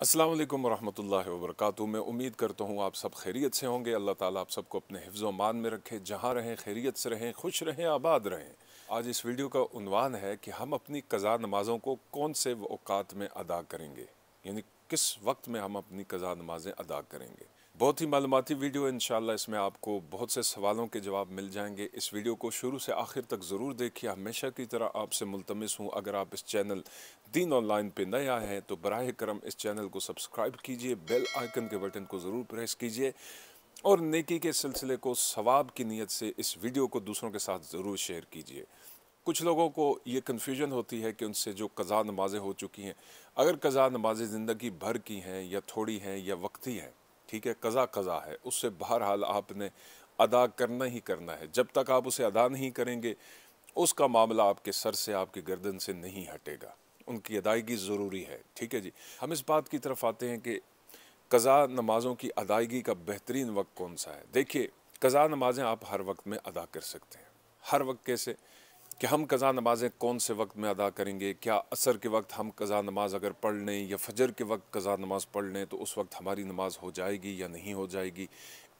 अस्सलाम वालेकुम रहमतुल्लाहि व बरकातुहू। मैं उम्मीद करता हूँ आप सब खैरियत से होंगे। अल्लाह ताला आप सबको अपने हिफ्ज़ व मान में रखे, जहाँ रहें खैरियत से रहें, खुश रहें, आबाद रहें। आज इस वीडियो का उन्वान है कि हम अपनी कज़ा नमाज़ों को कौन से औक़ात में अदा करेंगे, यानी किस वक्त में हम अपनी कज़ा नमाज़ें अदा करेंगे। बहुत ही मालूमाती वीडियो है, इंशाअल्लाह इसमें आपको बहुत से सवालों के जवाब मिल जाएंगे। इस वीडियो को शुरू से आखिर तक ज़रूर देखिए। हमेशा की तरह आपसे मुल्तमिस हूँ, अगर आप इस चैनल दीन ऑनलाइन पे नए आए हैं तो बराह करम इस चैनल को सब्सक्राइब कीजिए, बेल आइकन के बटन को ज़रूर प्रेस कीजिए और नेकी के सिलसिले को सवाब की नीयत से इस वीडियो को दूसरों के साथ ज़रूर शेयर कीजिए। कुछ लोगों को ये कन्फ्यूजन होती है कि उनसे जो कज़ा नमाज़ें हो चुकी हैं, अगर कज़ा नमाज़ें ज़िंदगी भर की हैं या थोड़ी हैं या वक्ती हैं, ठीक है, कज़ा कज़ा है, उससे बहरहाल आपने अदा करना ही करना है। जब तक आप उसे अदा नहीं करेंगे उसका मामला आपके सर से, आपकी गर्दन से नहीं हटेगा। उनकी अदायगी ज़रूरी है। ठीक है जी। हम इस बात की तरफ आते हैं कि कज़ा नमाज़ों की अदायगी का बेहतरीन वक्त कौन सा है। देखिए, कज़ा नमाज़ें आप हर वक्त में अदा कर सकते हैं। हर वक्त कैसे कि हम कज़ा नमाज़ें कौन से वक्त में अदा करेंगे। क्या असर के वक्त हम कज़ा नमाज अगर पढ़ लें या फजर के वक्त कज़ा नमाज पढ़ लें तो उस वक्त हमारी नमाज हो जाएगी या नहीं हो जाएगी।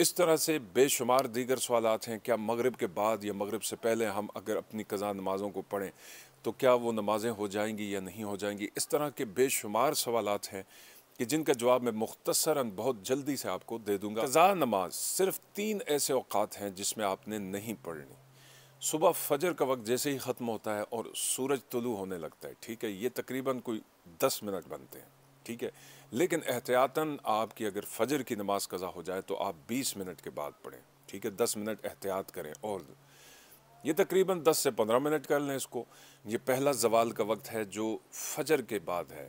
इस तरह से बेशुमार दीगर सवालात हैं। क्या मगरिब के बाद या मगरिब से पहले हम अगर अपनी कज़ा नमाज़ों को पढ़ें तो क्या वो नमाज़ें हो जाएंगी या नहीं हो जाएंगी। इस तरह के बेशुमार सवालात हैं कि जिनका जवाब मैं मुख्तसरन बहुत जल्दी से आपको दे दूँगा। कज़ा नमाज सिर्फ 3 ऐसे औक़ात हैं जिसमें आपने नहीं पढ़नी। सुबह फजर का वक्त जैसे ही ख़त्म होता है और सूरज तुलू होने लगता है, ठीक है, ये तकरीबन कोई 10 मिनट बनते हैं, ठीक है, लेकिन एहतियातन आपकी अगर फजर की नमाज कज़ा हो जाए तो आप 20 मिनट के बाद पढ़ें, ठीक है, 10 मिनट एहतियात करें और ये तकरीबन 10 से 15 मिनट कर लें इसको। ये पहला ज़वाल का वक्त है जो फजर के बाद है।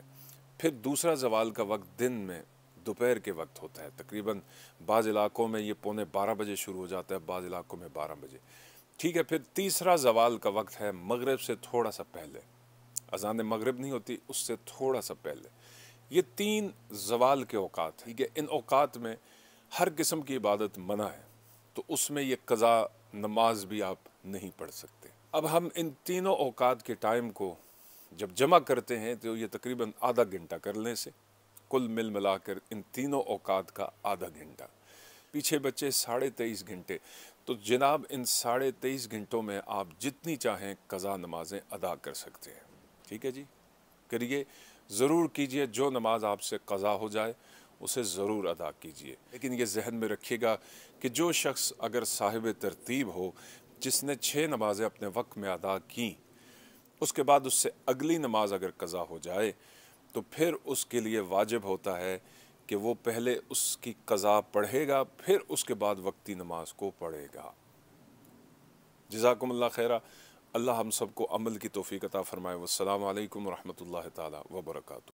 फिर दूसरा ज़वाल का वक्त दिन में दोपहर के वक्त होता है, तकरीबन बाज़ इलाकों में ये पौने 12 बजे शुरू हो जाता है, बाज़ इलाकों में 12 बजे, ठीक है। फिर तीसरा ज़वाल का वक्त है मगरिब से थोड़ा सा पहले, अज़ान मगरिब नहीं होती उससे थोड़ा सा पहले। ये 3 ज़वाल के औक़ात, ठीक है। इन औक़ात में हर किस्म की इबादत मना है, तो उसमें ये कज़ा नमाज भी आप नहीं पढ़ सकते। अब हम इन तीनों औक़ात के टाइम को जब जमा करते हैं तो ये तकरीबन आधा घंटा कर लें से, कुल मिल मिलाकर इन तीनों औक़ात का आधा घंटा, पीछे बचे 23.5 घंटे। तो जनाब इन 23.5 घंटों में आप जितनी चाहें कज़ा नमाज़ें अदा कर सकते हैं, ठीक है जी। करिए, ज़रूर कीजिए, जो नमाज आपसे कज़ा हो जाए उसे ज़रूर अदा कीजिए। लेकिन ये जहन में रखिएगा कि जो शख्स अगर साहिब तरतीब हो, जिसने 6 नमाज़ें अपने वक्त में अदा की, उसके बाद उससे अगली नमाज अगर कज़ा हो जाए तो फिर उसके लिए वाजिब होता है कि वो पहले उसकी कज़ा पढ़ेगा, फिर उसके बाद वक्ती नमाज को पढ़ेगा। जज़ाकुमुल्लाह खैरा। अल्लाह हम सबको अमल की तौफ़ीक़ अता फ़रमाए। वस्सलामु अलैकुम रहमतुल्लाहि ताला व बरकातुहू।